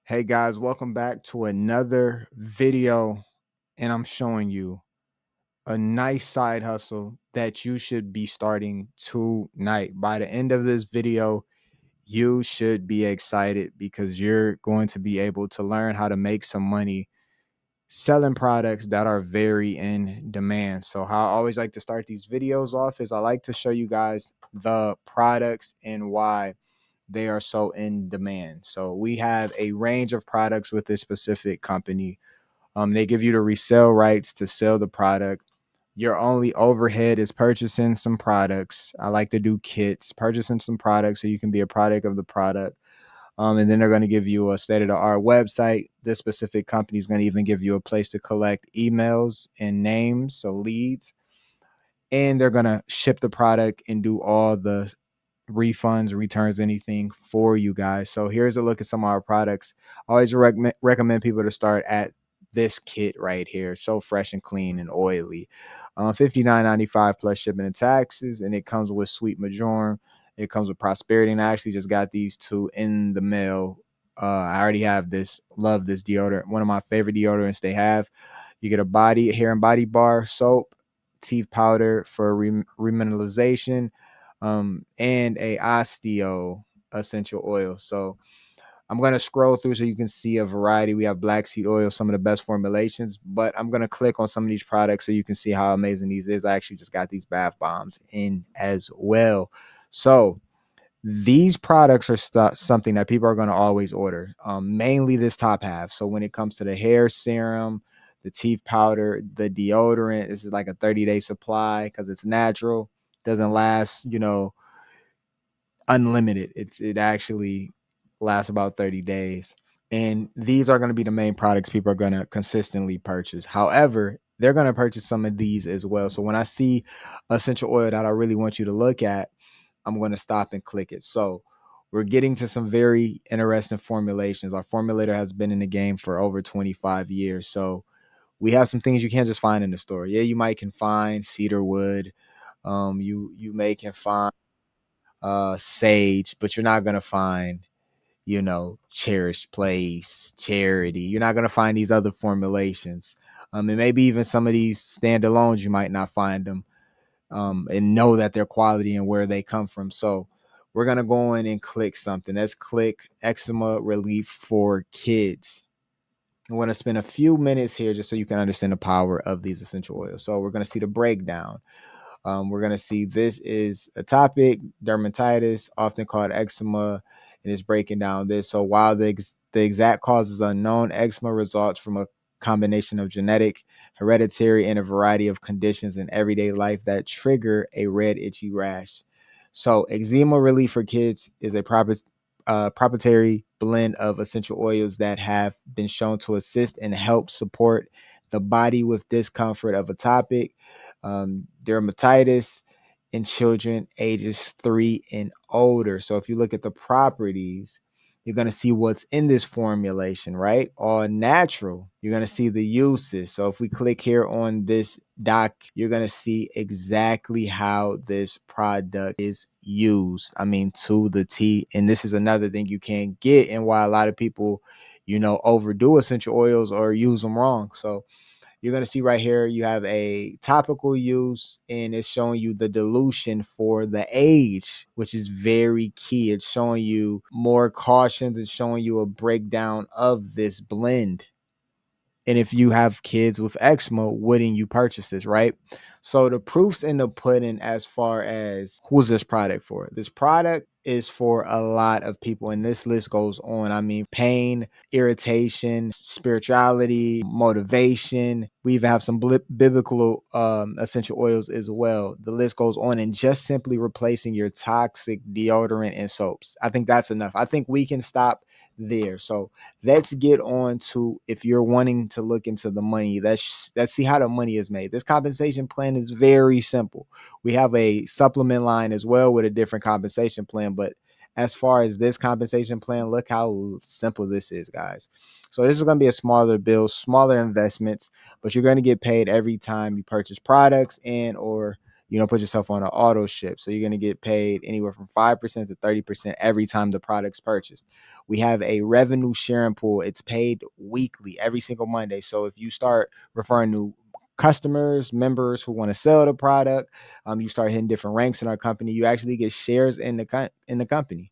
Hey guys, welcome back to another video, and I'm showing you a nice side hustle that you should be starting tonight. By the end of this video, you should be excited because you're going to be able to learn how to make some money selling products that are very in demand. So how I always like to start these videos off is I like to show you guys the products and why they are so in demand. So we have a range of products with this specific company. They give you the resale rights to sell the product. Your only overhead is purchasing some products. I like to do kits, purchasing some products so you can be a product of the product. And then they're going to give you a state of the art website. This specific company is going to even give you a place to collect emails and names, so leads. And they're going to ship the product and do all the refunds, returns, anything for you guys. So here's a look at some of our products. I always recommend people to start at this kit right here. So fresh and clean and oily. $59.95 plus shipping and taxes, and it comes with Sweet Majorum. It comes with Prosperity, and I actually just got these two in the mail. I already have this. Love this deodorant. One of my favorite deodorants they have. You get a body hair and body bar soap, teeth powder for remineralization, and a osteo essential oil. So I'm going to scroll through so you can see a variety. We have black seed oil, some of the best formulations, but I'm going to click on some of these products so you can see how amazing these is. I actually just got these bath bombs in as well. So these products are something that people are going to always order, mainly this top half. So when it comes to the hair serum, the teeth powder, the deodorant, this is like a 30-day supply because it's natural, doesn't last, unlimited. It actually lasts about 30 days. And these are going to be the main products people are going to consistently purchase. However, they're going to purchase some of these as well. So when I see essential oil that I really want you to look at, I'm going to stop and click it. So we're getting to some very interesting formulations. Our formulator has been in the game for over 25 years. So we have some things you can't just find in the store. Yeah, you might can find cedar wood. You may can find sage, but you're not gonna find, cherished place, charity. You're not gonna find these other formulations. And maybe even some of these standalones, you might not find them, and know that they're quality and where they come from. So we're gonna go in and click something. Let's click eczema relief for kids. I'm going to spend a few minutes here just so you can understand the power of these essential oils. So we're going to see the breakdown. We're going to see this is atopic dermatitis, often called eczema, and it's breaking down this. So while the exact cause is unknown, eczema results from a combination of genetic, hereditary, and a variety of conditions in everyday life that trigger a red, itchy rash. So eczema relief for kids is a proprietary blend of essential oils that have been shown to assist and help support the body with discomfort of atopic dermatitis in children ages 3 and older. So if you look at the properties, you're going to see what's in this formulation, right? All natural. You're going to see the uses. So if we click here on this doc, you're going to see exactly how this product is used. I mean, to the T. And this is another thing you can't get, and why a lot of people, overdo essential oils or use them wrong. So you're going to see right here, you have a topical use, and it's showing you the dilution for the age, which is very key. It's showing you more cautions. It's showing you a breakdown of this blend. And if you have kids with eczema, wouldn't you purchase this, right? So the proof's in the pudding as far as who's this product for. This product is for a lot of people, and this list goes on. I mean, pain, irritation, spirituality, motivation. We even have some biblical essential oils as well. The list goes on, and just simply replacing your toxic deodorant and soaps. I think that's enough. I think we can stop there. So let's get on to, if you're wanting to look into the money, let's see how the money is made. This compensation plan is very simple. We have a supplement line as well with a different compensation plan, but as far as this compensation plan, look how simple this is, guys. So this is going to be a smaller bill, smaller investments, but you're going to get paid every time you purchase products and or put yourself on an auto ship. So you're going to get paid anywhere from 5% to 30% every time the product's purchased. We have a revenue sharing pool. It's paid weekly, every single Monday. So if you start referring to customers, members who want to sell the product, you start hitting different ranks in our company, you actually get shares in the company.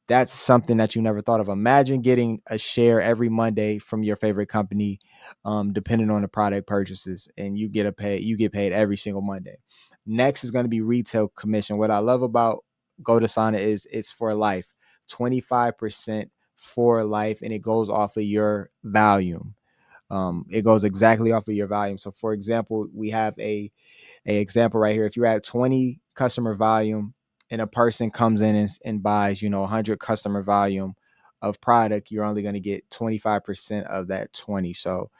That's something that you never thought of. Imagine getting a share every Monday from your favorite company, depending on the product purchases, and you get paid every single Monday. Next is going to be retail commission. What I love about GoToSana is it's for life, 25% for life, and it goes off of your volume. It goes exactly off of your volume. So, for example, we have a example right here. If you're at 20 customer volume and a person comes in and buys 100 customer volume of product, you're only going to get 25% of that 20. So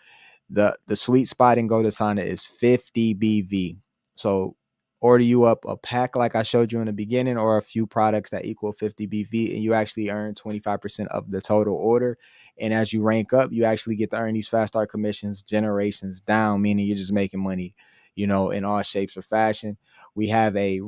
the sweet spot in GoToSana is 50 BV. So order you up a pack like I showed you in the beginning, or a few products that equal 50 BV, and you actually earn 25% of the total order. And as you rank up, you actually get to earn these fast start commissions generations down, meaning you're just making money, in all shapes or fashion. We have a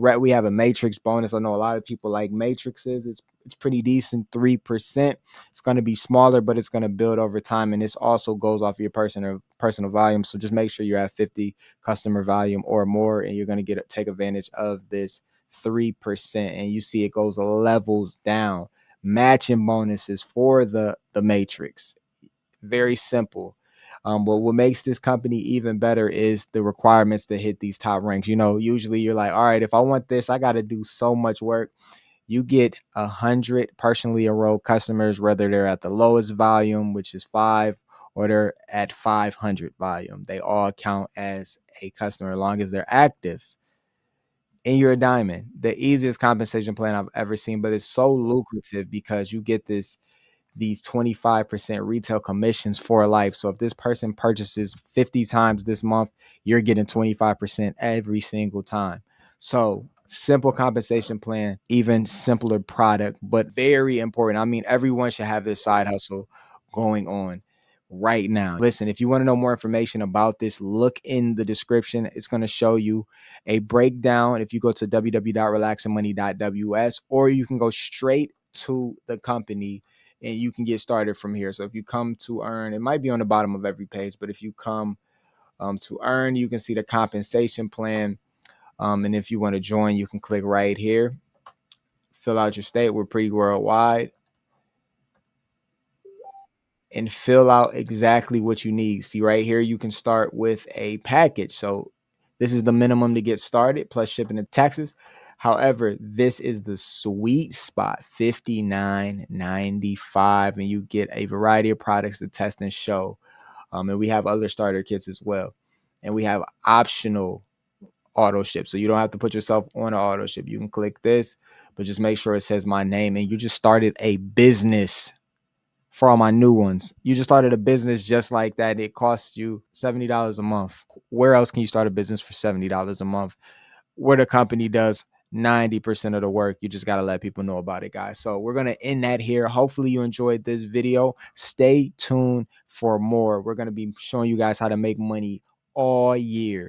matrix bonus. I know a lot of people like matrices. It's pretty decent, 3%. It's going to be smaller, but it's going to build over time, and this also goes off your personal volume. So just make sure you're at 50 customer volume or more, and you're going to take advantage of this 3%. And you see it goes levels down. Matching bonuses for the matrix. Very simple. But what makes this company even better is the requirements to hit these top ranks. Usually you're like, all right, if I want this, I got to do so much work. You get 100 personally enrolled customers, whether they're at the lowest volume, which is 5, or they're at 500 volume. They all count as a customer as long as they're active. And you're a diamond. The easiest compensation plan I've ever seen, but it's so lucrative because you get these 25% retail commissions for life. So if this person purchases 50 times this month, you're getting 25% every single time. So simple compensation plan, even simpler product, but very important. I mean, everyone should have this side hustle going on right now. Listen, if you want to know more information about this, look in the description. It's going to show you a breakdown. If you go to www.relaxingmoney.ws, or you can go straight to the company and you can get started from here. So if you come to earn, it might be on the bottom of every page, but if you come to earn, you can see the compensation plan. And if you want to join, you can click right here, fill out your state. We're pretty worldwide, and fill out exactly what you need. See right here, you can start with a package. So this is the minimum to get started, plus shipping and taxes. However, this is the sweet spot, $59.95, and you get a variety of products to test and show. And we have other starter kits as well. And we have optional auto ship. So you don't have to put yourself on an auto ship. You can click this, but just make sure it says my name, and you just started a business. For all my new ones, you just started a business just like that. It costs you $70 a month. Where else can you start a business for $70 a month? Where the company does 90% of the work. You just got to let people know about it, guys. So we're going to end that here. Hopefully you enjoyed this video. Stay tuned for more. We're going to be showing you guys how to make money all year.